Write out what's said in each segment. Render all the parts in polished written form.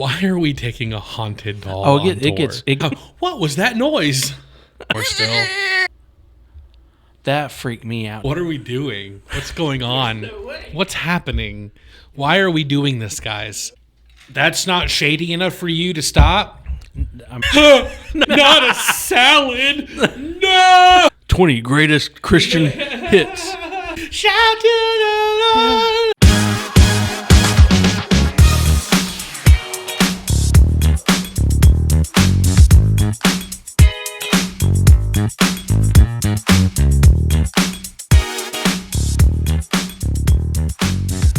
Why are we taking a haunted doll? Oh, it gets. What was that noise? We're still. That freaked me out. What are we doing? What's going on? What's happening? Why are we doing this, guys? That's not shady enough for you to stop? Not a salad. No. 20 greatest Christian hits. Shout to the Lord.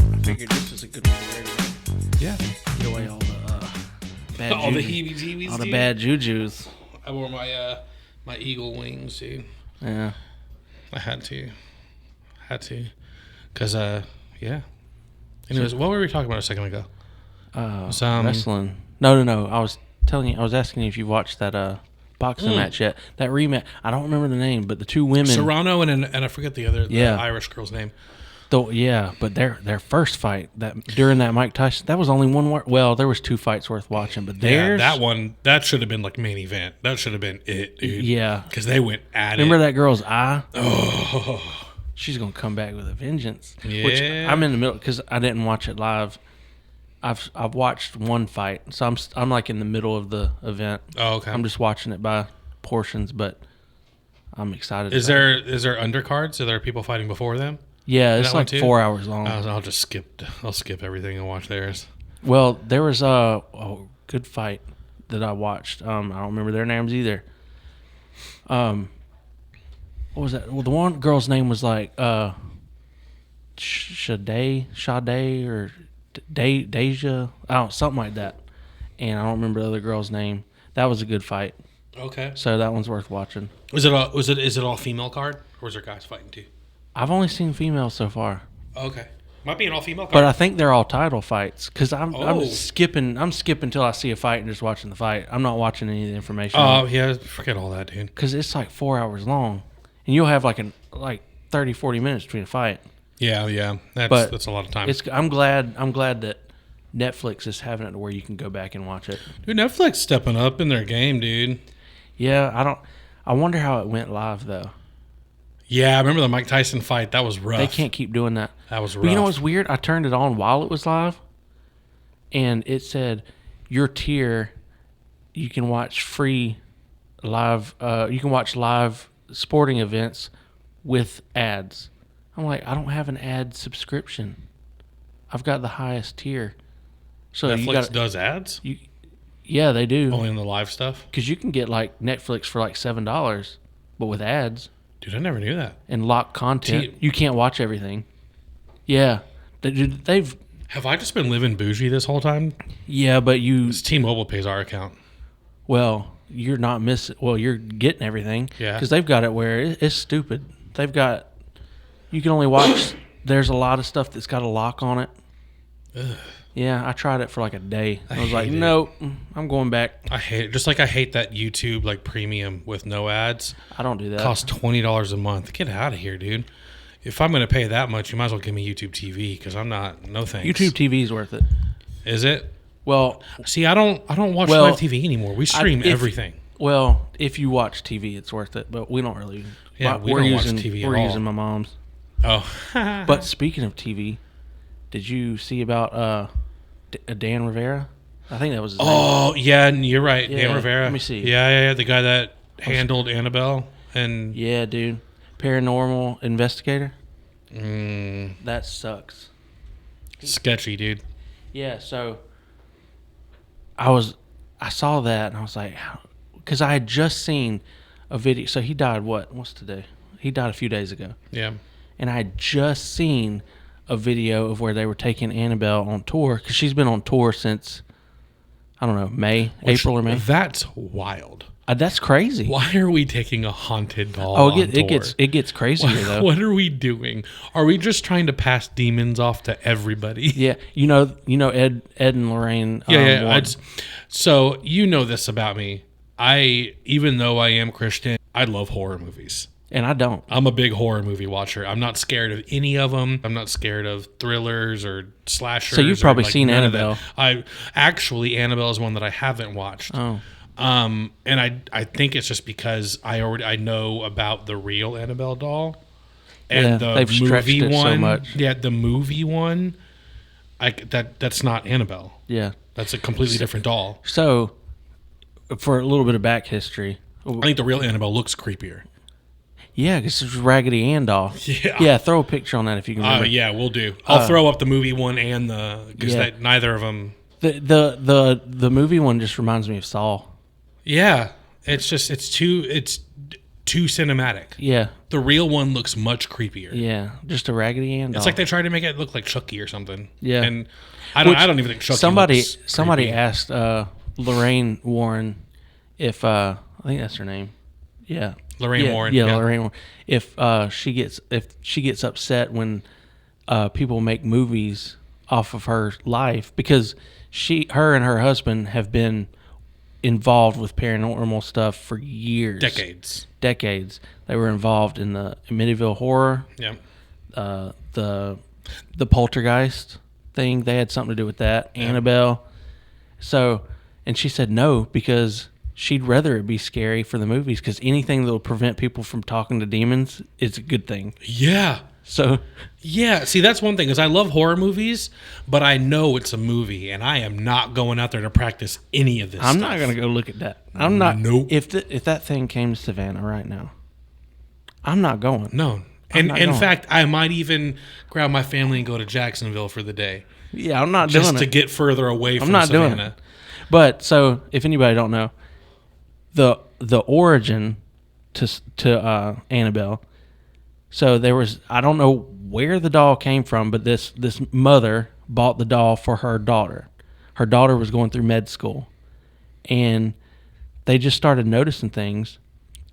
I figured this is a good one to ready. Yeah. Get away all the bad All the juju- heebie-jeebies, all the dude. bad jujus. I wore my eagle wings, dude. Yeah. I had to. Because, yeah. Anyways, what were we talking about a second ago? Wrestling. No. I was asking you if you watched that boxing match yet. That rematch. I don't remember the name, but the two women. Serrano and I forget the Irish girl's name. But their first fight during that Mike Tyson, that was only one. Well, there was two fights worth watching, but theirs. Yeah, that should have been like main event. That should have been it, dude. Yeah, because they went at Remember it. that girl's eye? Oh, she's gonna come back with a vengeance. Yeah. Which I'm in the middle because I didn't watch it live. I've watched one fight, so I'm like in the middle of the event. Oh, okay. I'm just watching it by portions, but I'm excited. Is there undercards? Are there people fighting before them? Yeah, it's like 4 hours long. I'll skip everything and watch theirs. Well, there was a good fight that I watched. I don't remember their names either. What was that? Well, the one girl's name was like Sade or Deja, something like that. And I don't remember the other girl's name. That was a good fight. Okay. So that one's worth watching. Is it all female card, or is there guys fighting too? I've only seen females so far. Okay. Might be an all female card. But I think they're all title fights because I'm skipping till I see a fight and just watching the fight. I'm not watching any of the information. Oh yeah, forget all that, dude. Because it's like 4 hours long, and you'll have like 30, 40 minutes between a fight. Yeah. That's a lot of time. I'm glad that Netflix is having it to where you can go back and watch it. Dude, Netflix stepping up in their game, dude. Yeah, I wonder how it went live though. Yeah, I remember the Mike Tyson fight. That was rough. They can't keep doing that. That was rough. But you know what's weird? I turned it on while it was live, and it said, your tier, you can watch free live, you can watch live sporting events with ads. I'm like, I don't have an ad subscription. I've got the highest tier. So Netflix does ads? Yeah, they do. Only in the live stuff? Because you can get like Netflix for like $7, but with ads. Dude, I never knew that. And locked content. You can't watch everything. Yeah. They've... Have I just been living bougie this whole time? Yeah, but This T-Mobile pays our account. Well, you're not missing... Well, you're getting everything. Yeah. Because they've got it where it's stupid. They've got... You can only watch... There's a lot of stuff that's got a lock on it. Ugh. Yeah, I tried it for like a day. I was like, no, I'm going back. I hate it. Just like I hate that YouTube like premium with no ads. I don't do that. Costs $20 a month. Get out of here, dude. If I'm going to pay that much, you might as well give me YouTube TV because I'm not. No thanks. YouTube TV is worth it. Is it? Well, see, I don't watch live TV anymore. We stream everything. Well, if you watch TV, it's worth it. But we don't really. Yeah, we don't watch TV at all. We're using my mom's. Oh. But speaking of TV, did you see about Dan Rivera? I think that was his name. Oh, yeah, you're right. Yeah, Dan Rivera. let me see. Yeah. The guy that handled Annabelle. And yeah, dude. Paranormal investigator. That sucks. Sketchy, dude. Yeah, so I saw that and I was like, because I had just seen a video. So he died, what's today? He died a few days ago. Yeah. And I had just seen a video of where they were taking Annabelle on tour because she's been on tour since, I don't know, April or May. That's wild. That's crazy. Why are we taking a haunted doll on tour? It gets crazier though. What are we doing? Are we just trying to pass demons off to everybody? Yeah, you know Ed and Lorraine. Warren. So you know this about me. Even though I am Christian, I love horror movies. And I don't. I'm a big horror movie watcher. I'm not scared of any of them. I'm not scared of thrillers or slashers. So you've probably seen none of that. Annabelle. Annabelle is one that I haven't watched. Oh. And I think it's just because I know about the real Annabelle doll, and the they've stretched movie it one. so much. Yeah, the movie one. That's not Annabelle. Yeah. That's a completely different doll. So, for a little bit of back history. I think the real Annabelle looks creepier. Yeah, because it's Raggedy Ann doll. Yeah. Yeah, throw a picture on that if you can remember. Yeah, we'll do. I'll throw up the movie one and because neither of them. The movie one just reminds me of Saw. Yeah, it's too cinematic. Yeah. The real one looks much creepier. Yeah, just a Raggedy Ann doll. It's like they tried to make it look like Chucky or something. Yeah. And I don't even think Chucky somebody creepy. asked Lorraine Warren if I think that's her name. Yeah. Lorraine Warren. Yeah, Lorraine Warren. If she gets upset when people make movies off of her life, because her and her husband have been involved with paranormal stuff for years. Decades. They were involved in the Amityville Horror. Yeah. The Poltergeist thing. They had something to do with that. Yeah. Annabelle. So, and she said no because she'd rather it be scary for the movies, because anything that will prevent people from talking to demons is a good thing. Yeah. So. Yeah. See, that's one thing, is I love horror movies, but I know it's a movie, and I am not going out there to practice any of this I'm stuff. not going to go look at that. I'm not. Nope. If that thing came to Savannah right now, I'm not going. No. And in fact, I might even grab my family and go to Jacksonville for the day. Yeah, I'm not doing it. Just to get further away from not Savannah. Doing it. But, so, if anybody don't know, the origin to Annabelle, so there was, I don't know where the doll came from, but this mother bought the doll for her daughter. Her daughter was going through med school, and they just started noticing things.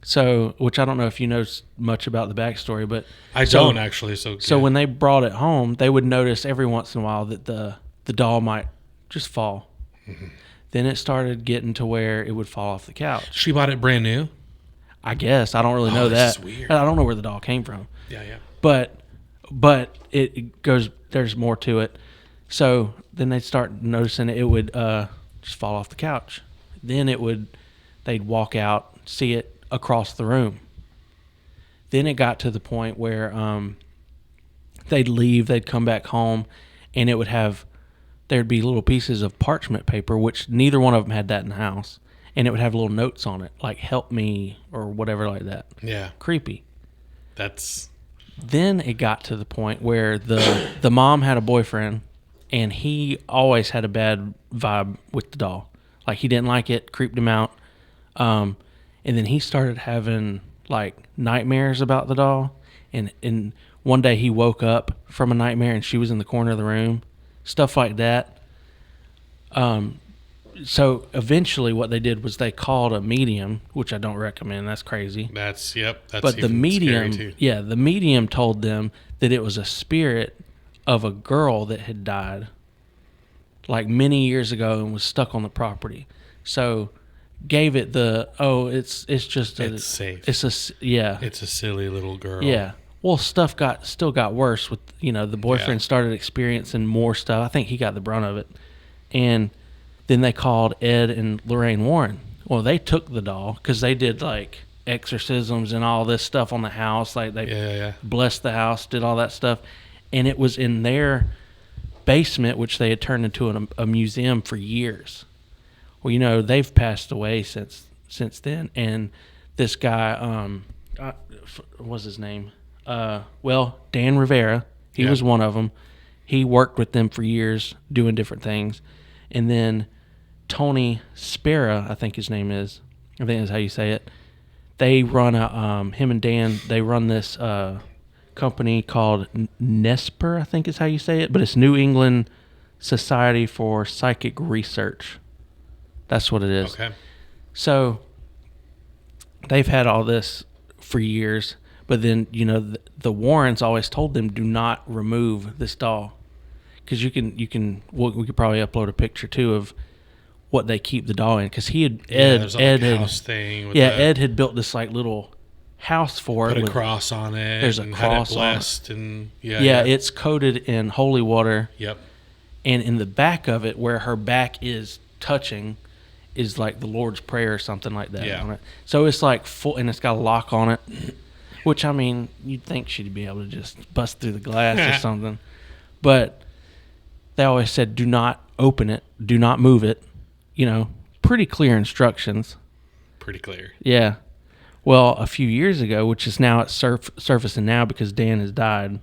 So, which I don't know if you know much about the backstory, but I don't actually. So when they brought it home, they would notice every once in a while that the doll might just fall. Mm-hmm. Then it started getting to where it would fall off the couch. She bought it brand new? I guess. I don't really know that. This is weird. I don't know where the doll came from. Yeah. But it goes, there's more to it. So then they'd start noticing it would just fall off the couch. Then they'd walk out, see it across the room. Then it got to the point where they'd leave, they'd come back home, and there'd be little pieces of parchment paper, which neither one of them had that in the house, and it would have little notes on it, like "help me" or whatever like that. Yeah. Creepy. Then it got to the point where the mom had a boyfriend, and he always had a bad vibe with the doll. Like, he didn't like it, creeped him out. And then he started having, like, nightmares about the doll. And one day he woke up from a nightmare and she was in the corner of the room. Stuff like that. So eventually what they did was they called a medium, which I don't recommend. That's crazy. That's but the medium, too. Yeah, the medium told them that it was a spirit of a girl that had died, like, many years ago and was stuck on the property. So gave it it's safe. It's a silly little girl. Yeah. Well, stuff still got worse with, the boyfriend started experiencing more stuff. I think he got the brunt of it. And then they called Ed and Lorraine Warren. Well, they took the doll because they did, like, exorcisms and all this stuff on the house. Like, they blessed the house, did all that stuff. And it was in their basement, which they had turned into a museum for years. Well, they've passed away since then. And this guy, what was his name? Dan Rivera. He was one of them. He worked with them for years doing different things. And then Tony Spera, I think his name is. I think that's how you say it. They run him and Dan, they run this company called NESPR, I think is how you say it. But it's New England Society for Psychic Research. That's what it is. Okay. So they've had all this for years, but then, the Warrens always told them, do not remove this doll. Because we could probably upload a picture too of what they keep the doll in. Because Ed had built this, like, little house for Put it. a cross on it. There's a and cross had it blessed on it. and Yeah, it's coated in holy water. Yep. And in the back of it, where her back is touching, is like the Lord's Prayer or something like that on it. So it's like full, and it's got a lock on it. Which, I mean, you'd think she'd be able to just bust through the glass or something. But they always said, do not open it. Do not move it. You know, pretty clear instructions. Pretty clear. Yeah. Well, a few years ago, which is now at surfacing now because Dan has died.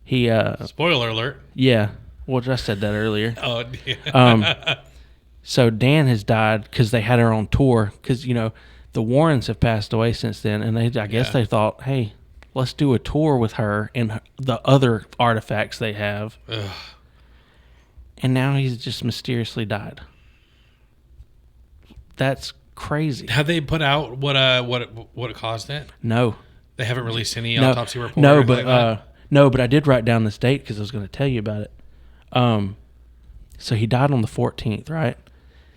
He Spoiler alert. Yeah. Well, I said that earlier. Oh, yeah. So Dan has died because they had her on tour because, you know, the Warrens have passed away since then. And I guess they thought, hey, let's do a tour with her and the other artifacts they have. Ugh. And now he's just mysteriously died. That's crazy. Have they put out what it caused it? No. They haven't released any autopsy report? No, but I did write down this date because I was going to tell you about it. So he died on the 14th, right?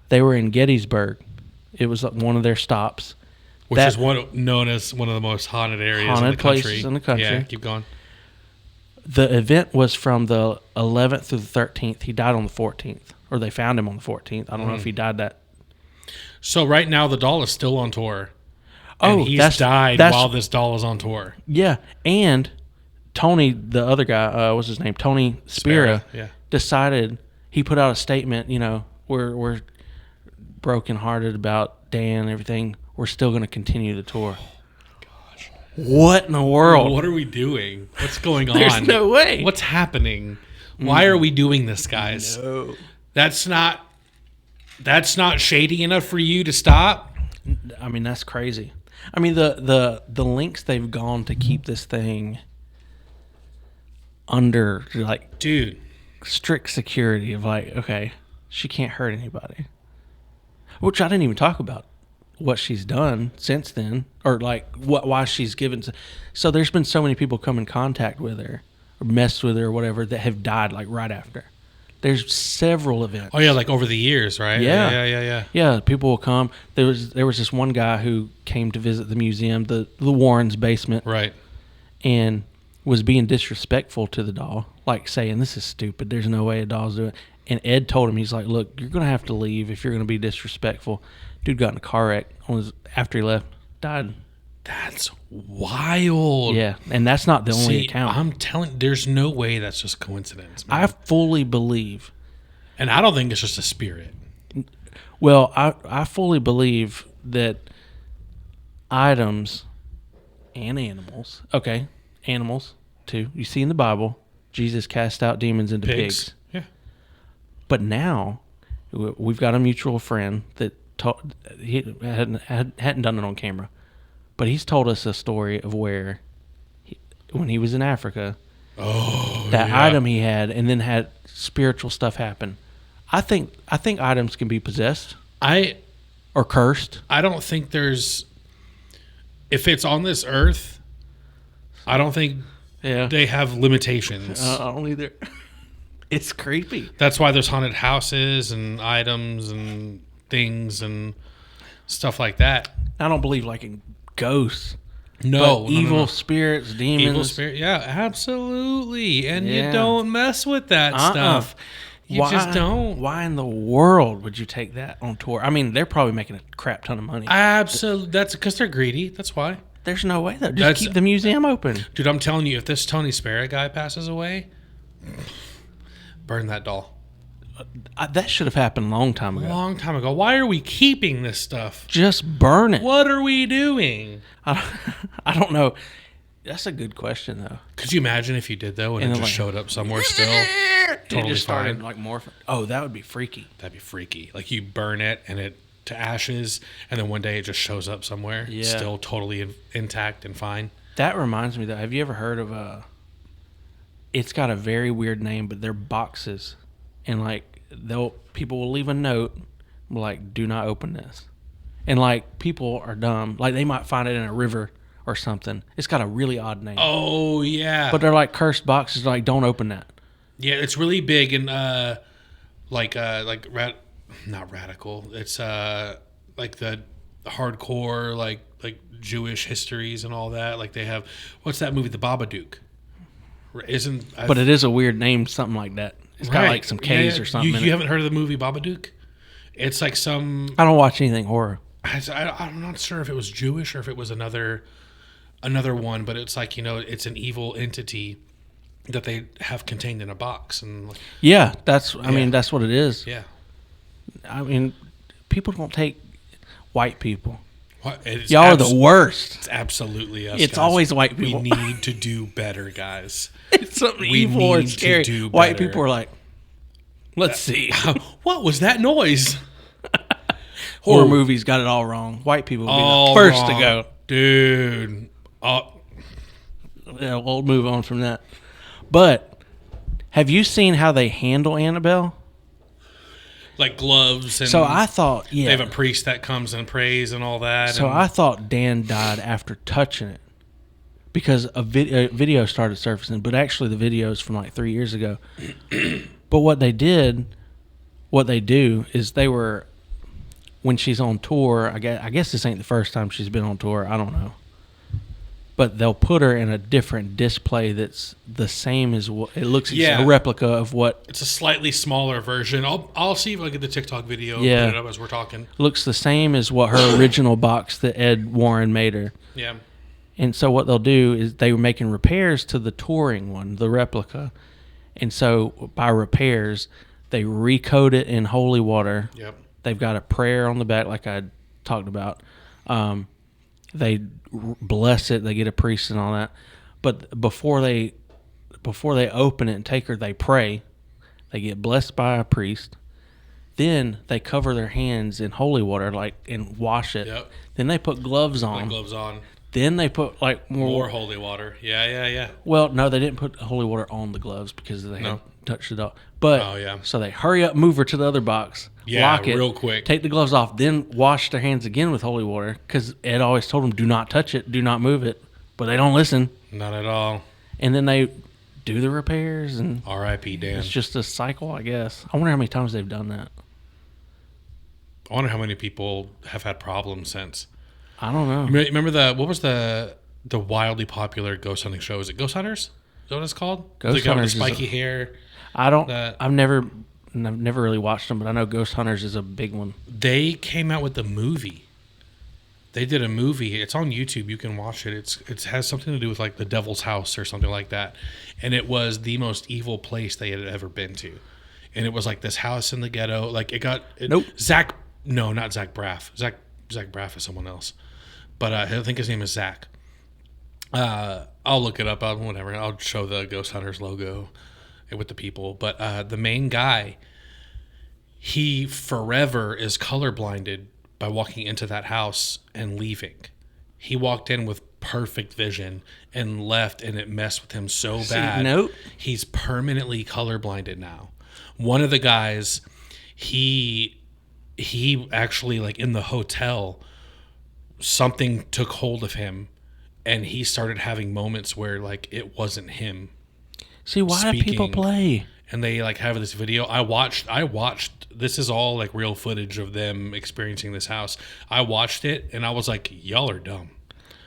They were in Gettysburg. It was one of their stops. Which is known as one of the most haunted areas in the country. Places in the country. Yeah, keep going. The event was from the 11th through the 13th. He died on the 14th. Or they found him on the 14th. I don't know if he died that. So right now the doll is still on tour. Oh, and he's died while this doll is on tour. Yeah, and Tony, the other guy, what's his name? Tony Spira, decided, he put out a statement, you know, we're brokenhearted about Dan and everything. We're still going to continue the tour. Gosh. What in the world? What are we doing? What's going on? There's no way. What's happening? Why are we doing this, guys? No. That's not shady enough for you to stop? I mean, that's crazy. I mean, the lengths they've gone to keep this thing under, like, dude, strict security of, like, okay, she can't hurt anybody. Which I didn't even talk about what she's done since then, or like why she's given. So there's been so many people come in contact with her or messed with her or whatever that have died like right after. There's several events. Oh yeah, like over the years, right? Yeah. Yeah, people will come. There was this one guy who came to visit the museum, the Warrens' basement, right, and was being disrespectful to the doll, like saying, "This is stupid. There's no way a doll's doing it." And Ed told him, he's like, "Look, you're gonna have to leave if you're gonna be disrespectful." Dude got in a car wreck after he left, died. That's wild. Yeah, and that's not the only account. I'm telling, there's no way that's just coincidence, man. I fully believe, and I don't think it's just a spirit. Well, I fully believe that items and animals, okay, animals too. You see in the Bible, Jesus cast out demons into pigs. Yeah. But now we've got a mutual friend that he hadn't done it on camera, but he's told us a story of where when he was in Africa, that item he had, and then had spiritual stuff happen. I think items can be possessed, or cursed. I don't think there's, if it's on this earth, I don't think they have limitations. I don't either. It's creepy. That's why there's haunted houses and items and things and stuff like that. I don't believe like in ghosts. No, evil spirits, demons. Evil spirit, yeah, absolutely. And you don't mess with that stuff. You just don't. Why in the world would you take that on tour? I mean, they're probably making a crap ton of money. Absolutely. That's because they're greedy. That's why. There's no way, though. Just keep the museum open. Dude, I'm telling you, if this Tony Sparrow guy passes away, burn that doll. That should have happened a long time ago. Long time ago. Why are we keeping this stuff? Just burn it. What are we doing? I don't know. That's a good question, though. Could you imagine if you did, though, and it just showed up somewhere still? Totally just started fine. like morphing. Oh, that would be freaky. That'd be freaky. Like you burn it and it to ashes, and then one day it just shows up somewhere, still totally intact and fine. That reminds me, though. Have you ever heard of it's got a very weird name, but they're boxes, and like people will leave a note like, "Do not open this," and like people are dumb. Like they might find it in a river or something. It's got a really odd name. Oh yeah, but they're like cursed boxes. Like, don't open that. Yeah, it's really big and not radical. It's like the hardcore like Jewish histories and all that. Like they have, what's that movie, The Babadook? But it is a weird name, something like that. It's got like some K's or something. You haven't heard of the movie Babadook? It's like some. I don't watch anything horror. I'm not sure if it was Jewish or if it was another one, but it's like, it's an evil entity that they have contained in a box, and yeah, I mean, that's what it is. Yeah, I mean, people don't take white people. Y'all are the worst. It's absolutely us. It's guys. Always white people. We need to do better, guys. It's something evil and scary. White people are like, let's see. What was that noise? Horror movies got it all wrong. White people will be the first to go. Dude. Yeah, we'll move on from that. But have you seen how they handle Annabelle? Like gloves, and so I thought, they have a priest that comes and prays and all that. So I thought Dan died after touching it because a video started surfacing, but actually the video is from like 3 years ago. But what they do is when she's on tour. I guess this ain't the first time she's been on tour. I don't know. But they'll put her in a different display that's the same as what it looks. It's a replica of what. It's a slightly smaller version. I'll see if I get the TikTok video. Yeah. Put it up as we're talking. Looks the same as what her original box that Ed Warren made her. Yeah. And so what they'll do is they were making repairs to the touring one, the replica, and so by repairs they recoat it in holy water. Yep. They've got a prayer on the back, like I talked about. They bless it. They get a priest and all that. But before they open it and take her, they pray. They get blessed by a priest. Then they cover their hands in holy water, and wash it. Yep. Then they put gloves on. Then they put more holy water. Yeah. Well, no, they didn't put holy water on the gloves because they had touched it up. But so they hurry up, move her to the other box. Yeah, lock it, real quick. Take the gloves off, then wash their hands again with holy water because Ed always told them, do not touch it, do not move it. But they don't listen. Not at all. And then they do the repairs. And R.I.P. Dan. It's just a cycle, I guess. I wonder how many times they've done that. I wonder how many people have had problems since. I don't know. Remember what was the wildly popular ghost hunting show? Is it Ghost Hunters? Is that what it's called? Ghost Hunters. The guy with the spiky hair. I've never really watched them, but I know Ghost Hunters is a big one. They came out with a movie. They did a movie. It's on YouTube. You can watch it. It has something to do with like the Devil's House or something like that. And it was the most evil place they had ever been to. And it was like this house in the ghetto. Like Nope. Not Zach Braff. Zach Braff is someone else. But I think his name is Zach. I'll look it up. Whatever. I'll show the Ghost Hunters logo with the people. But the main guy, he forever is colorblinded by walking into that house and leaving. He walked in with perfect vision and left, and it messed with him so bad. Nope. He's permanently colorblinded now. One of the guys, he actually, like in the hotel, something took hold of him, and he started having moments where like it wasn't him. See, why do people play? And they like have this video. I watched. This is all like real footage of them experiencing this house. I watched it and I was like, y'all are dumb.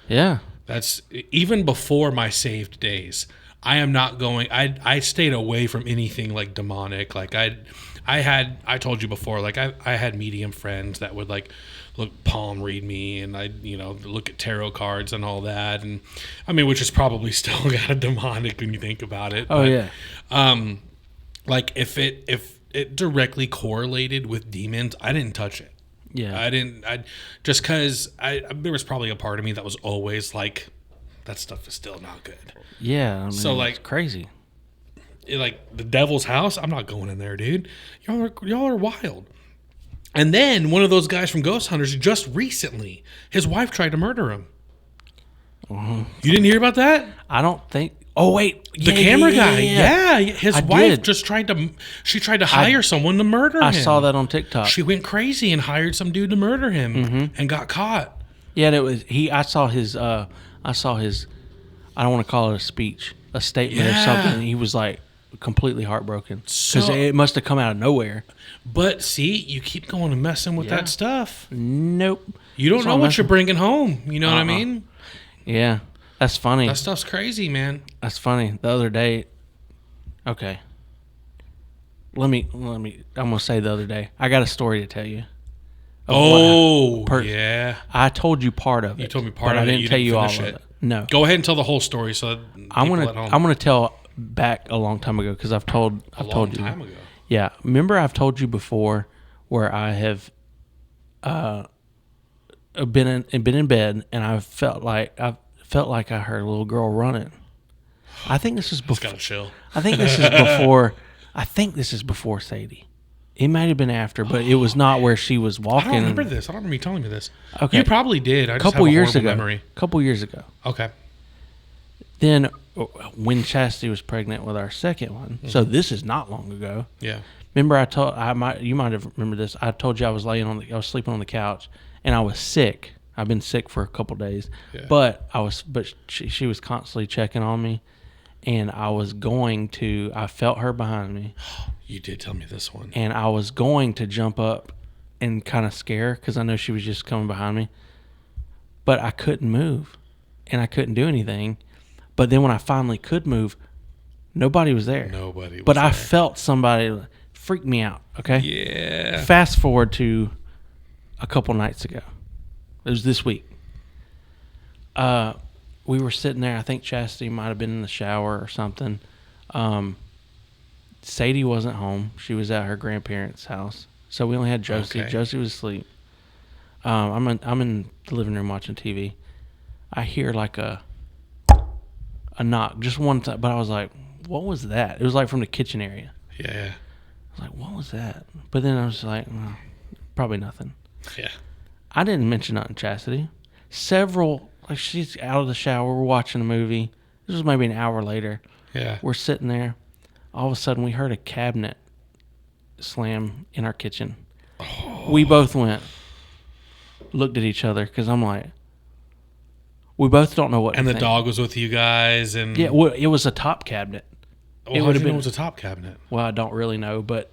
Yeah. That's even before my saved days. I am not going. I stayed away from anything like demonic. Like I told you before, like I had medium friends that would like palm read me, and I'd look at tarot cards and all that, and I mean, which is probably still kind of demonic when you think about it. Oh, but, yeah. Like if it directly correlated with demons, I didn't touch it. Yeah. I just because there was probably a part of me that was always like, that stuff is still not good. Yeah. I mean, so like it's crazy. Like the Devil's House, I'm not going in there, dude. Y'all are wild. And then one of those guys from Ghost Hunters, just recently, his wife tried to murder him. Mm-hmm. You didn't hear about that? I don't think. Oh wait, the camera guy. Yeah, his wife just tried to hire someone to murder him. I saw that on TikTok. She went crazy and hired some dude to murder him, and got caught. Yeah, and it was I saw his. I don't want to call it a speech, a statement or something. He was like completely heartbroken because So- it must have come out of nowhere. But see, you keep going and messing with Yeah. that stuff. Nope. You don't That's know all what messing- you're bringing home. You know what I mean? Yeah, that's funny. That stuff's crazy, man. That's funny. The other day, okay. Let me. I'm gonna say the other day. I got a story to tell you. of what Yeah. I told you part of it. You told me part but of it. I didn't You tell didn't you all finish of it. it. No. Go ahead and tell the whole story. So I'm people at home. gonna tell back a long time ago because I've told a long you. time ago. Yeah, remember I've told you before where I have been in bed and I felt like I heard a little girl running. I think this is Just before. gotta chill. I think this is before. I think this is before Sadie. It might have been after, but it was not where she was I walking. don't remember this. I don't remember you telling me this. Okay. You probably did. I A just couple have a years horrible ago. memory. Couple years ago. Okay. Then when Chastity was pregnant with our second one, so this is not long ago. Yeah. Remember, you might have remembered this. I told you I was sleeping on the couch, and I was sick. I've been sick for a couple days, Yeah. but she was constantly checking on me, and I felt her behind me, You did tell me this one. and I was going to jump up and kind of scare her because I know she was just coming behind me, but I couldn't move, and I couldn't do anything. But then when I finally could move, nobody was there. Nobody was But I there. felt somebody freak me out, okay? Yeah. Fast forward to a couple nights ago. It was this week. We were sitting there. I think Chastity might have been in the shower or something. Sadie wasn't home. She was at her grandparents' house. So we only had Josie. Okay. Josie was asleep. I'm in the living room watching TV. I hear like a knock, just one time. But I was like, what was that? It was like from the kitchen area. Yeah. I was like, what was that? But then I was like, well, probably nothing. Yeah. I didn't mention nothing, Chastity. She's out of the shower. We're watching a movie. This was maybe an hour later. Yeah. We're sitting there. All of a sudden, we heard a cabinet slam in our kitchen. Oh. We both looked at each other because I'm like, we both don't know what. And to the think. dog was with you guys, and Yeah, well, it was a top cabinet. Well, how did you know it was a top cabinet? Well, I don't really know, but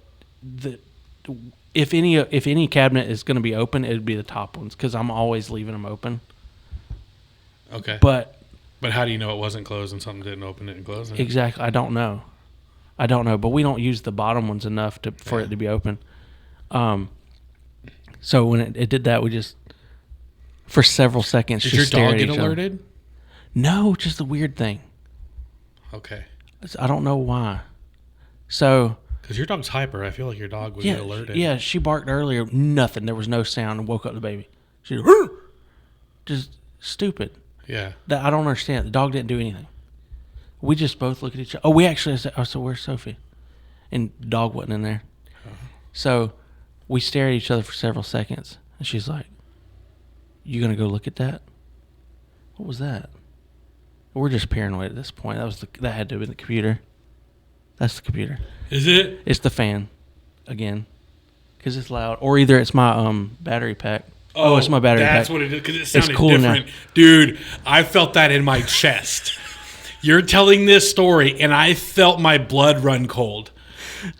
if any cabinet is going to be open, it'd be the top ones because I'm always leaving them open. Okay. But how do you know it wasn't closed and something didn't open it and close it? exactly, I don't know, but we don't use the bottom ones enough for it to be open. So when it did that, we just for several seconds. Did your dog get alerted? No, just a weird thing. Okay. I don't know why. So. Because your dog's hyper. I feel like your dog would get alerted. Yeah, she barked earlier. Nothing. There was no sound and woke up the baby. She just stupid. Yeah. I don't understand. The dog didn't do anything. We just both look at each other. Oh, we actually said, so where's Sophie? And the dog wasn't in there. Uh-huh. So we stare at each other for several seconds. And she's like, you going to go look at that? What was that? We're just paranoid at this point. That had to have been the computer. That's the computer. Is it? It's the fan, again, because it's loud. Or either it's my battery pack. Oh, it's my battery pack. That's what it is. Because it sounded cool different, dude. I felt that in my chest. You're telling this story, and I felt my blood run cold.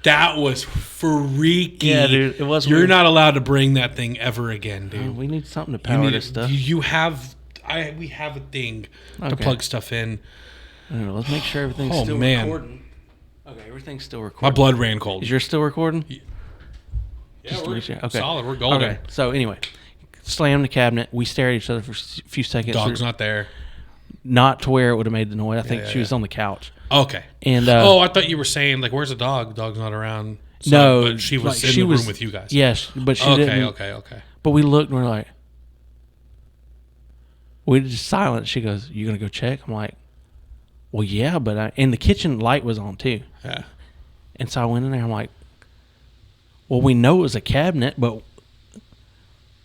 That was freaky. Yeah, dude. It was. You're weird. not allowed to bring that thing ever again, dude. We need something to power this stuff. We have a thing to plug stuff in. I don't know, let's make sure everything's still recording. Okay, everything's still recording. My blood ran cold. Is yours still recording? Yeah, we're okay. Solid. We're golden. Okay, so anyway, slam the cabinet. We stare at each other for a few seconds. Dog's not there. Not to where it would have made the noise. I think she was on the couch. Okay. And I thought you were saying, like, where's the dog? Dog's not around. So, no. But she was in the room with you guys. Yes, but she didn't. Okay. But we looked and we're like, we were just silent. She goes, you going to go check? I'm like, well, yeah, but and the kitchen light was on too. Yeah. And so I went in there. I'm like, well, we know it was a cabinet, but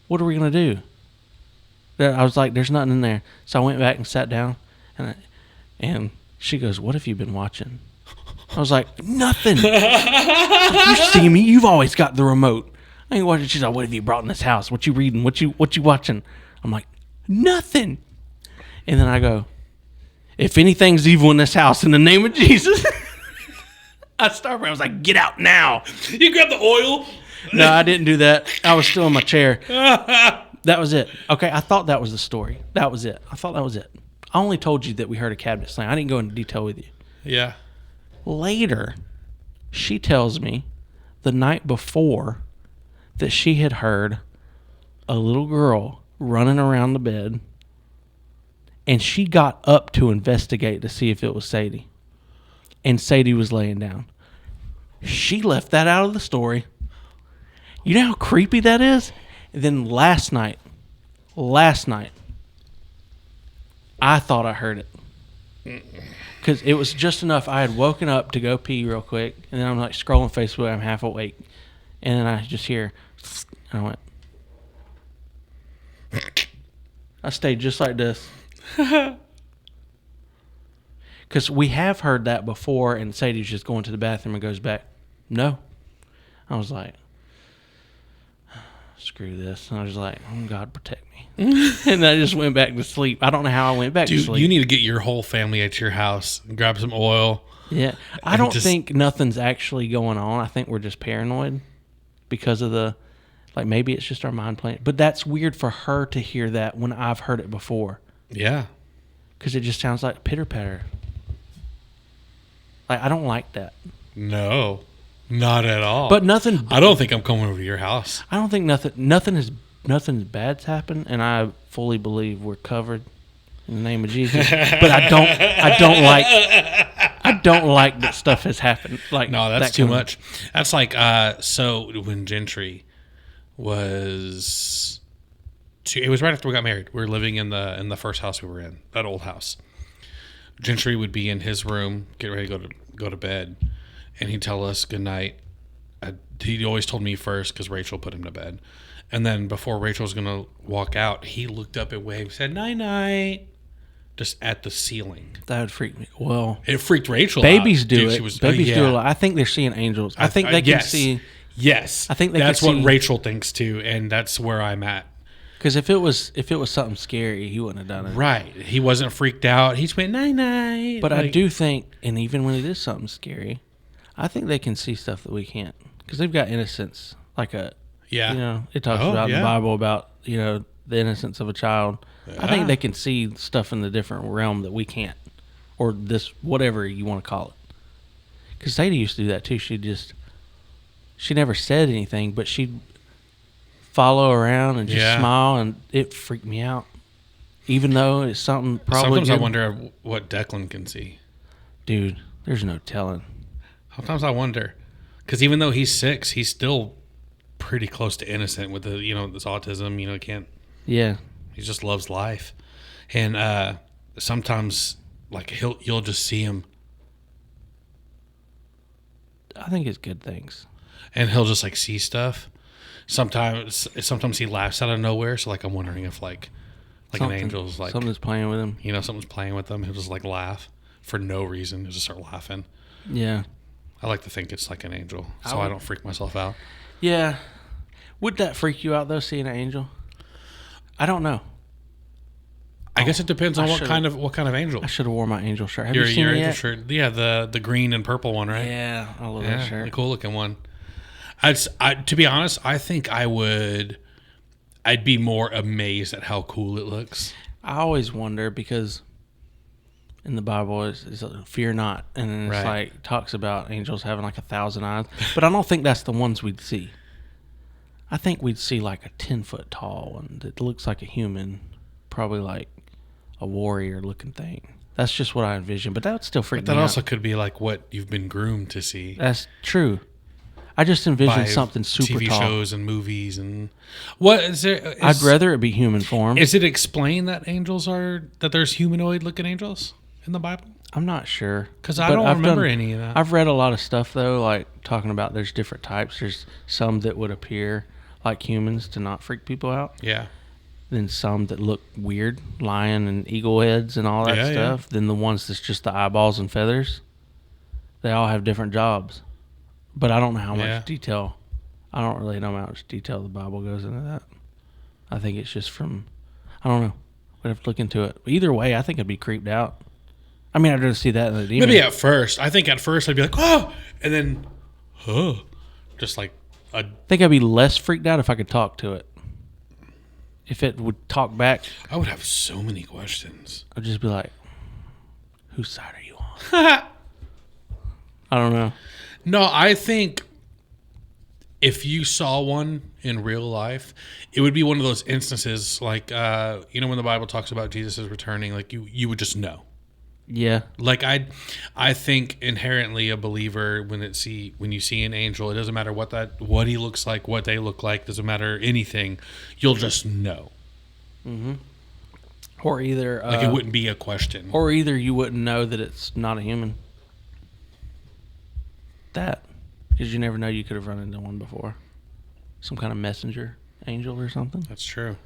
what are we going to do? I was like, there's nothing in there. So I went back and sat down, and she goes, what have you been watching? I was like, nothing. You see me. You've always got the remote. I ain't watching. She's like, what have you brought in this house? What you reading? What you watching? I'm like, nothing. And then I go, if anything's evil in this house, in the name of Jesus. I started. I was like, get out now. You grabbed the oil. No, I didn't do that. I was still in my chair. That was it. Okay, I thought that was the story. That was it. I thought that was it. I only told you that we heard a cabinet slam. I didn't go into detail with you. Yeah. Later, she tells me the night before that she had heard a little girl running around the bed, and she got up to investigate to see if it was Sadie. And Sadie was laying down. She left that out of the story. You know how creepy that is? And then last night, I thought I heard it. Because it was just enough. I had woken up to go pee real quick, and then I'm like scrolling Facebook. I'm half awake. And then I just hear, and I went. I stayed just like this. Because we have heard that before, and Sadie's just going to the bathroom and goes back. No. I was like, screw this. And I was like, oh, God, protect me. And I just went back to sleep. I don't know how I went back to sleep. You need to get your whole family at your house and grab some oil. Yeah. I don't think nothing's actually going on. I think we're just paranoid because of the, like, maybe it's just our mind playing. But that's weird for her to hear that when I've heard it before. Yeah. Because it just sounds like pitter-patter. Like, I don't like that. No, not at all. But nothing. I don't think I'm coming over to your house. I don't think nothing bad's happened, and I fully believe we're covered in the name of Jesus. But I don't like that stuff has happened. Like, no, that's too much. That's like so when Gentry was, it was right after we got married. We were living in the first house we were in, that old house. Gentry would be in his room, get ready to go to bed, and he'd tell us good night. He always told me first because Rachel put him to bed, and then before Rachel was gonna walk out, he looked up at Wave, said night night, just at the ceiling. That would freak me. Well, it freaked Rachel. Babies out. do Dude, it. Babies do a lot. I think they're seeing angels. I think they can see. Yes, I think that's what Rachel thinks too, and that's where I'm at. Because if it was something scary, he wouldn't have done it. Right. He wasn't freaked out. He just went, night-night. But I do think, and even when it is something scary, I think they can see stuff that we can't. Because they've got innocence. Like it talks about in the Bible about, the innocence of a child. Yeah. I think they can see stuff in the different realm that we can't. Or this, whatever you want to call it. Because Sadie used to do that too. She never said anything, but she'd follow around and just smile, and it freaked me out. Even though it's something probably Sometimes I wonder what Declan can see. Dude, there's no telling. Sometimes I wonder. Because even though he's 6, he's still pretty close to innocent with the, this autism, can't. Yeah. He just loves life. And sometimes, like, you'll just see him. I think it's good things. And he'll just, like, see stuff. Sometimes he laughs out of nowhere. So, like, I'm wondering if, like an angel's, like... Something's playing with him. Something's playing with him. He'll just, like, laugh for no reason. He'll just start laughing. Yeah. I like to think it's like an angel, so I don't freak myself out. Yeah. Would that freak you out, though, seeing an angel? I don't know. I guess it depends on what kind of angel. I should have worn my angel shirt. Have you seen your it angel yet? shirt? Yeah, the green and purple one, right? Yeah, I love that shirt. The cool looking one. To be honest, I think I'd be more amazed at how cool it looks. I always wonder because in the Bible it's fear not, and then it's like talks about angels having like 1,000 eyes, but I don't think that's the ones we'd see. I think we'd see like a 10-foot tall one that looks like a human, probably like a warrior looking thing. That's just what I envision, but that would still freak me out. That also could be like what you've been groomed to see. That's true. I just envision something super TV tall. shows and movies and what is there? I'd rather it be human form. Is it explained that there's humanoid looking angels in the Bible? I'm not sure because I don't remember any of that. I've read a lot of stuff though, like talking about there's different types. There's some that would appear like humans to not freak people out. Yeah. Then some that look weird, lion and eagle heads and all that stuff. Yeah. Then the ones that's just the eyeballs and feathers. They all have different jobs. But I don't know how much detail. I don't really know how much detail the Bible goes into that. I think it's just from, I don't know. We'd have to look into it. But either way, I think I'd be creeped out. I mean, I'd rather see that than the demon. Maybe at first. I think at first I'd be like, oh, and then, oh, just like a. I think I'd be less freaked out if I could talk to it. If it would talk back, I would have so many questions. I'd just be like, whose side are you on? I don't know. No, I think if you saw one in real life, it would be one of those instances like, when the Bible talks about Jesus is returning, like you would just know. Yeah. Like I think inherently a believer when you see an angel, it doesn't matter what he looks like, what they look like, doesn't matter anything, you'll just know. Mm-hmm. Or either like it wouldn't be a question. Or either you wouldn't know that it's not a human. That, because you never know, you could have run into one before, some kind of messenger angel or something. That's true.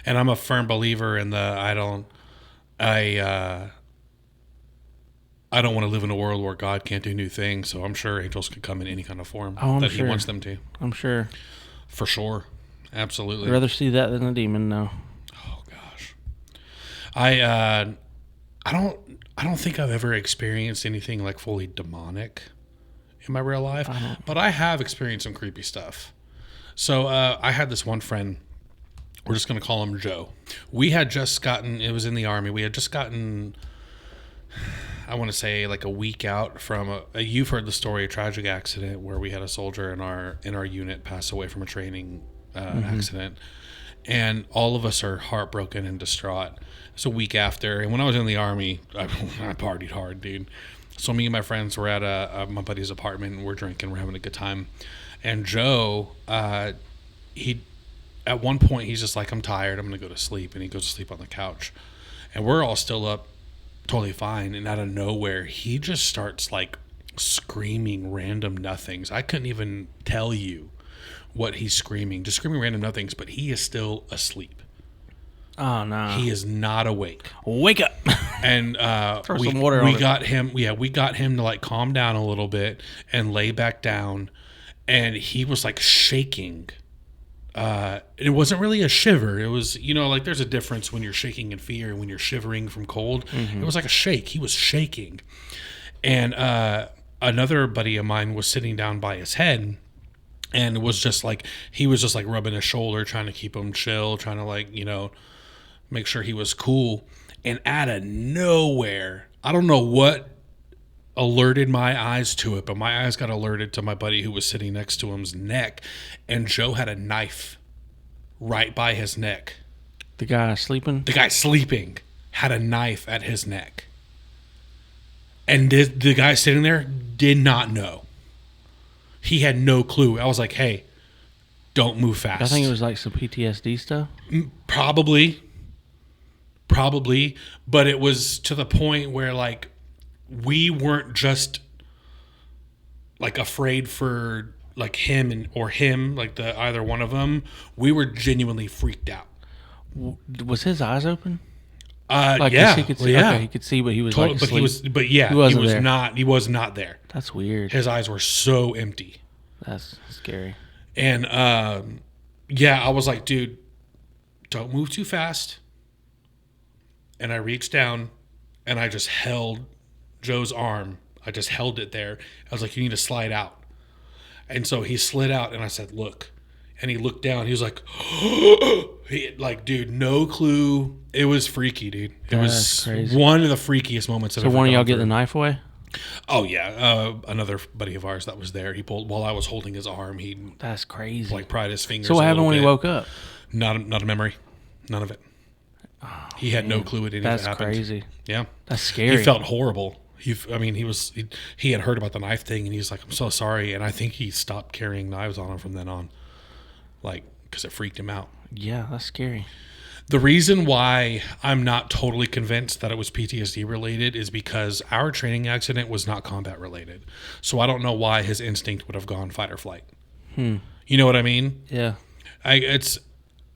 And I'm a firm believer in I don't want to live in a world where God can't do new things, so I'm sure angels could come in any kind of form that he wants them to. I'm sure. For sure. Absolutely. I'd rather see that than a demon, no. Oh, gosh. I don't think I've ever experienced anything like fully demonic in my real life, but I have experienced some creepy stuff. So I had this one friend, we're just going to call him Joe. We had just gotten, it was in the Army, we had just gotten, I want to say like a week out from you've heard the story, a tragic accident where we had a soldier in our unit pass away from a training accident. And all of us are heartbroken and distraught. It's a week after. And when I was in the Army, I partied hard, dude. So me and my friends were at my buddy's apartment, and we're drinking, we're having a good time. And Joe, he at one point, he's just like, I'm tired, I'm going to go to sleep. And he goes to sleep on the couch. And we're all still up, totally fine. And out of nowhere, he just starts like screaming random nothings. I couldn't even tell you what he's screaming. Just screaming random nothings, but he is still asleep. Oh, no. He is not awake. Wake up. And we got him. Yeah, we got him to like calm down a little bit and lay back down. And he was like shaking. It wasn't really a shiver. It was, like there's a difference when you're shaking in fear and when you're shivering from cold. Mm-hmm. It was like a shake. He was shaking. And another buddy of mine was sitting down by his head. And it was just like, he was just like rubbing his shoulder, trying to keep him chill, trying to like, make sure he was cool. And out of nowhere, I don't know what alerted my eyes to it, but my eyes got alerted to my buddy who was sitting next to him's neck. And Joe had a knife right by his neck. The guy sleeping? The guy sleeping had a knife at his neck. And the guy sitting there did not know. He had no clue. I was like, hey, don't move fast. I think it was like some PTSD stuff. Probably. But it was to the point where like we weren't just like afraid for like him or him, like the either one of them. We were genuinely freaked out. Was his eyes open? Yeah. He could see, yeah. Okay, he could see, but he was like asleep. He was not there. That's weird. His eyes were so empty. That's scary. And I was like, dude, don't move too fast. And I reached down and I just held Joe's arm. I just held it there. I was like, you need to slide out. And so he slid out and I said, look. And he looked down. He was like, dude, no clue. It was freaky, dude. It was crazy. One of the freakiest moments I've ever So one of y'all through. get the knife away? Oh, yeah. Another buddy of ours that was there, he pulled, while I was holding his arm, That's crazy. like pried his fingers. So what happened when he woke up? Not a memory. None of it. Oh, he had no clue what anything happened. That's crazy. Yeah. That's scary. He felt horrible. He had heard about the knife thing and he's like, I'm so sorry. And I think he stopped carrying knives on him from then on. Like, because it freaked him out. Yeah, that's scary. The reason why I'm not totally convinced that it was PTSD related is because our training accident was not combat related. So I don't know why his instinct would have gone fight or flight. You know what I mean? Yeah. It's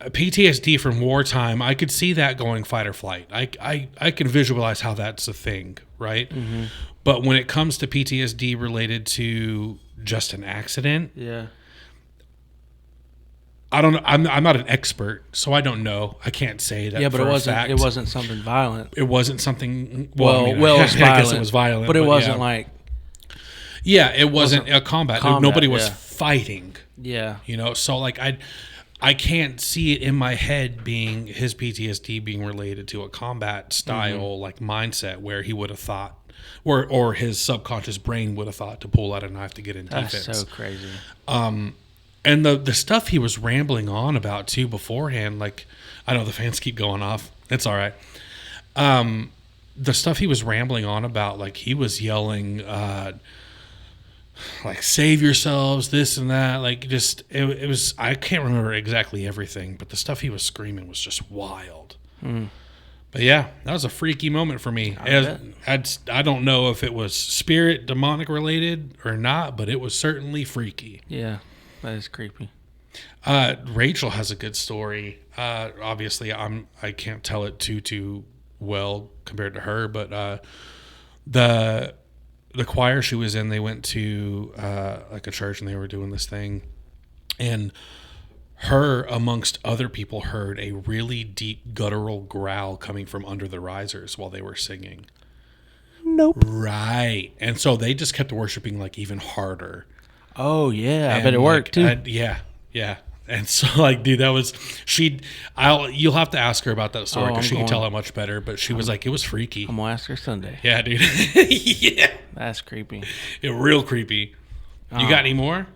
PTSD from wartime. I could see that going fight or flight. I can visualize how that's a thing, right? Mm-hmm. But when it comes to PTSD related to just an accident, yeah, I don't know. I'm not an expert, so I don't know. I can't say that. Yeah, but for it a wasn't. fact. It wasn't something violent. It wasn't something. Well, I it was violent. I guess it was violent, but it wasn't yeah. like. Yeah, it wasn't a combat. Nobody was yeah. fighting. Yeah. You know, so like I can't see it in my head being his PTSD being related to a combat style like mindset where he would have thought, or his subconscious brain would have thought to pull out a knife to get in defense. That's so crazy. And the stuff he was rambling on about too beforehand, like I know the fans keep going off. It's all right. The stuff he was rambling on about, like he was yelling, like save yourselves, this and that. Like just it was. I can't remember exactly everything, but the stuff he was screaming was just wild. But yeah, that was a freaky moment for me. I don't know if it was spirit, demonic related or not, but it was certainly freaky. Yeah, that is creepy. Rachel has a good story. Obviously, I can't tell it too well compared to her, but the choir she was in, they went to like a church and they were doing this thing, and her, amongst other people, heard a really deep guttural growl coming from under the risers while they were singing. Nope. Right. And so they just kept worshiping like even harder. Oh yeah, I bet it like, worked too. Yeah. And so like, dude, that was you'll have to ask her about that story because she can tell it much better. But she was like, it was freaky. I'm gonna ask her Sunday. Yeah, dude. Yeah. That's creepy. Real creepy. You got any more?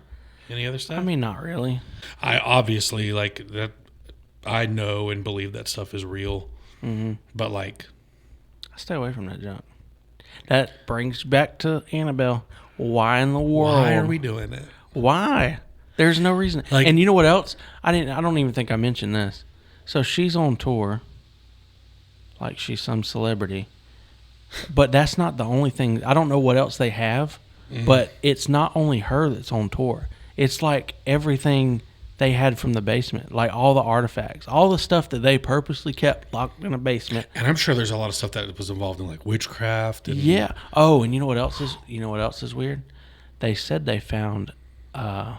Any other stuff? I mean, not really. I obviously like that. I know and believe that stuff is real. But like, I stay away from that junk. That brings back to Annabelle. Why in the world? why are we doing it? Why? There's no reason. Like, and you know what else? I don't even think I mentioned this. So she's on tour, like she's some celebrity. But that's not the only thing. I don't know what else they have, but it's not only her that's on tour. It's like everything they had from the basement, like all the artifacts, all the stuff that they purposely kept locked in a basement. And I'm sure there's a lot of stuff that was involved in like witchcraft. And, Yeah. Oh, and you know what else is? You know what else is weird? They said they found the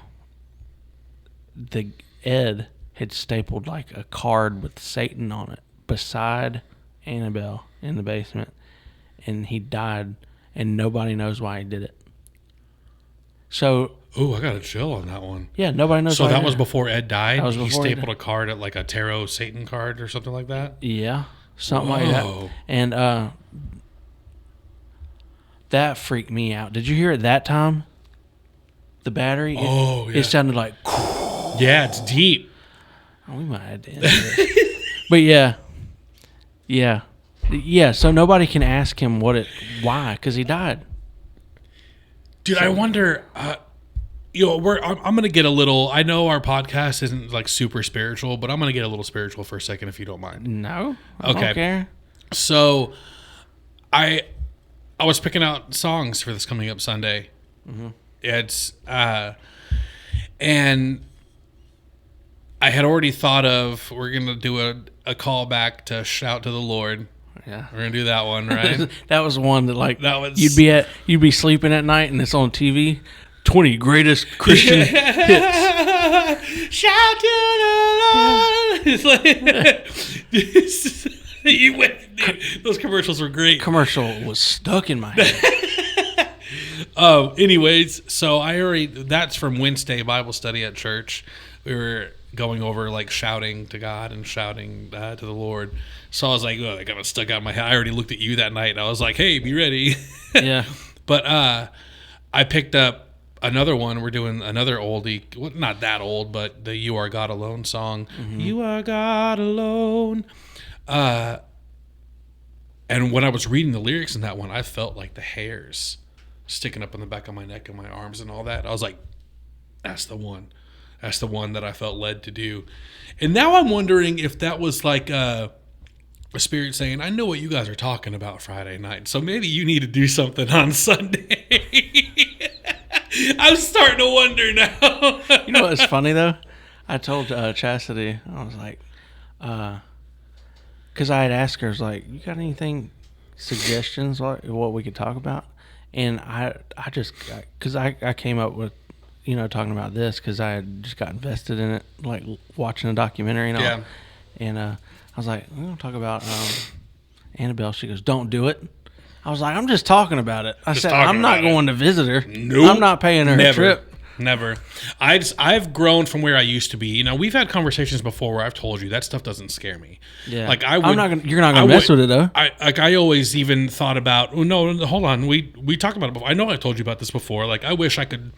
Ed had stapled like a card with Satan on it beside Annabelle in the basement, and he died, and nobody knows why he did it. So. Oh, I got a chill on that one. Yeah, nobody knows. So why that was before Ed died. That was before he stapled a card at like a tarot Satan card or something like that. Yeah, something like that. And that freaked me out. Did you hear it that time? The battery. Yeah. It sounded like. Yeah, it's deep. Oh, we might have to end this. But yeah. So nobody can ask him why, because he died. Dude, I wonder. I'm going to get a little. I know our podcast isn't like super spiritual, but I'm going to get a little spiritual for a second, if you don't mind. No, I don't care. So, I was picking out songs for this coming up Sunday. It's and I had already thought of we're going to do a call back to Shout to the Lord. Yeah, we're gonna do that one, right? That was one that like that was you'd be sleeping at night and it's on TV. 20 greatest Christian hits. Shout to the Lord. It's like you went, dude, those commercials were great. Commercial was stuck in my head. Anyways, so that's from Wednesday Bible study at church. We were going over like shouting to God and shouting to the Lord. So I was like, oh, that got stuck out in my head. I already looked at you that night and I was like, hey, be ready. Yeah. But I picked up another one. We're doing another oldie, well, not that old, but the You Are God Alone song. You are God alone. And when I was reading the lyrics in that one, I felt like the hairs sticking up on the back of my neck and my arms and all that. I was like, that's the one. That's the one that I felt led to do. And now I'm wondering if that was like a spirit saying, I know what you guys are talking about Friday night, so maybe you need to do something on Sunday. I'm starting to wonder now. You know what's funny, though? I told Chastity, I was like, because I had asked her, I was like, you got anything, suggestions, what we could talk about? And I just, because I came up with, talking about this because I had just got invested in it, like watching a documentary and all. Yeah. And I was like, we're going to talk about Annabelle. She goes, don't do it. I was like, I'm just talking about it. I said, I'm not going to visit her. Nope. I'm not paying her a trip. Never. I've grown from where I used to be. We've had conversations before where I've told you that stuff doesn't scare me. Yeah. Like you're not gonna mess with it though. I always even thought about. Oh, no, hold on. We talked about it before. I know I told you about this before. Like I wish I could.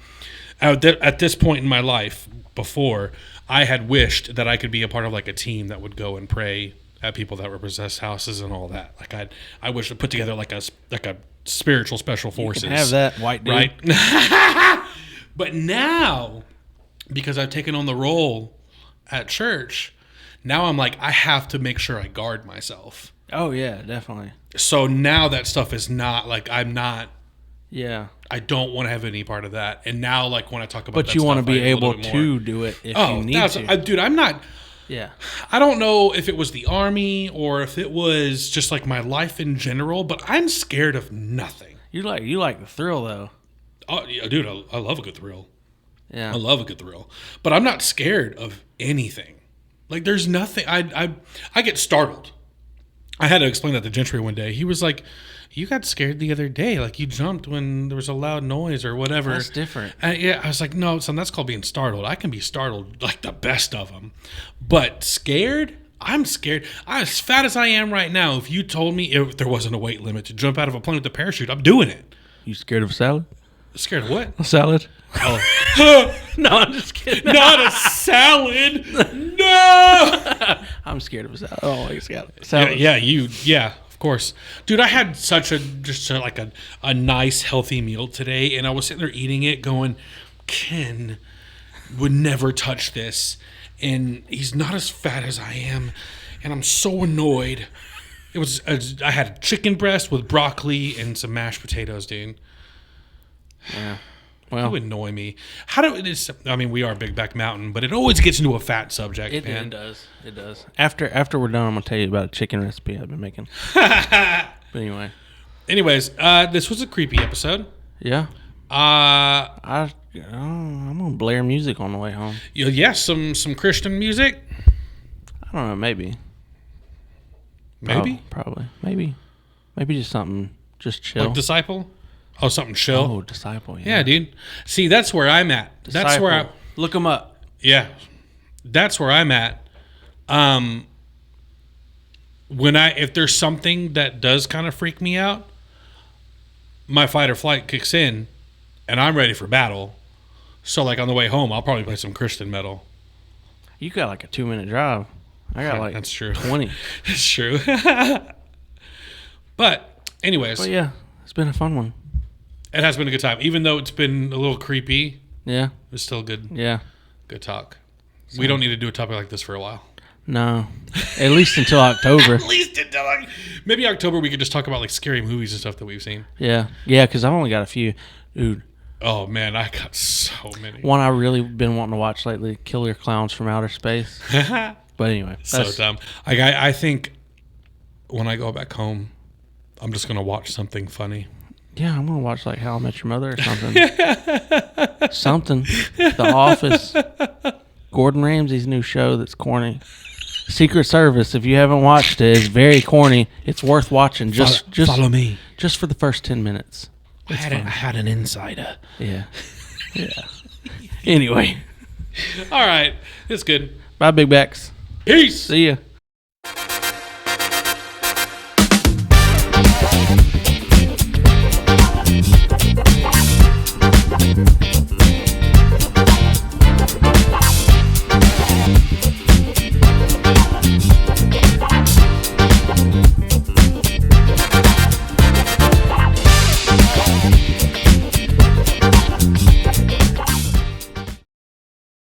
At this point in my life, before I had wished that I could be a part of like a team that would go and pray at people that were possessed houses and all that. Like I wish to put together like a spiritual special forces. You can have that, white dude. Right. But now, because I've taken on the role at church, now I'm like, I have to make sure I guard myself. Oh, yeah, definitely. So now that stuff is not, like, I'm not. Yeah. I don't want to have any part of that. And now, like, when I talk about but that you stuff, want to be I able to do it if you need to. Dude, I'm not. Yeah. I don't know if it was the Army or if it was just, like, my life in general, but I'm scared of nothing. You like the thrill, though. Oh, yeah, dude, I love a good thrill. Yeah. I love a good thrill. But I'm not scared of anything. Like, there's nothing. I get startled. I had to explain that to Gentry one day. He was like, you got scared the other day. Like, you jumped when there was a loud noise or whatever. That's different. Yeah, I was like, no, son, that's called being startled. I can be startled, like, the best of them. But scared? I'm scared. As fat as I am right now, if you told me if there wasn't a weight limit to jump out of a plane with a parachute, I'm doing it. You scared of a salad? Scared of what? A salad. Oh. No, I'm just kidding. Not a salad. No. I'm scared of a salad. Oh, I salad. Yeah, of course. Dude, I had such a nice, healthy meal today, and I was sitting there eating it going, Ken would never touch this, and he's not as fat as I am, and I'm so annoyed. I had a chicken breast with broccoli and some mashed potatoes, dude. Yeah. Well, you annoy me. We are Big Back Mountain, but it always gets into a fat subject, man. It does. After we're done, I'm gonna tell you about a chicken recipe I've been making. But anyways, this was a creepy episode. Yeah. I'm gonna blare music on the way home. Yeah, some Christian music. I don't know. Maybe. Probably. Maybe just something. Just chill. Like Disciple. Oh, something chill. Oh, Disciple. Yeah, dude. See, that's where I'm at. Disciple. That's where look them up. Yeah, that's where I'm at. If there's something that does kind of freak me out, my fight or flight kicks in, and I'm ready for battle. So, like on the way home, I'll probably play some Christian metal. You got like a 2-minute drive. I got like that's true. 20. That's true. But anyways, but yeah, it's been a fun one. It has been a good time, even though it's been a little creepy. Yeah, it's still good. Yeah, good talk. So, we don't need to do a topic like this for a while. No, at least until October. Maybe October we could just talk about like scary movies and stuff that we've seen. Yeah, because I've only got a few, dude. Oh man, I got so many. One I really been wanting to watch lately: Killer Clowns from Outer Space. But anyway, so dumb. I think when I go back home, I'm just gonna watch something funny. Yeah, I'm gonna watch like How I Met Your Mother or something. Something. The Office. Gordon Ramsay's new show that's corny. Secret Service. If you haven't watched it, it's very corny. It's worth watching. Just follow me. Just for the first 10 minutes. I had an insider. Yeah. Yeah. Anyway. All right. It's good. Bye, Big Backs. Peace. See ya.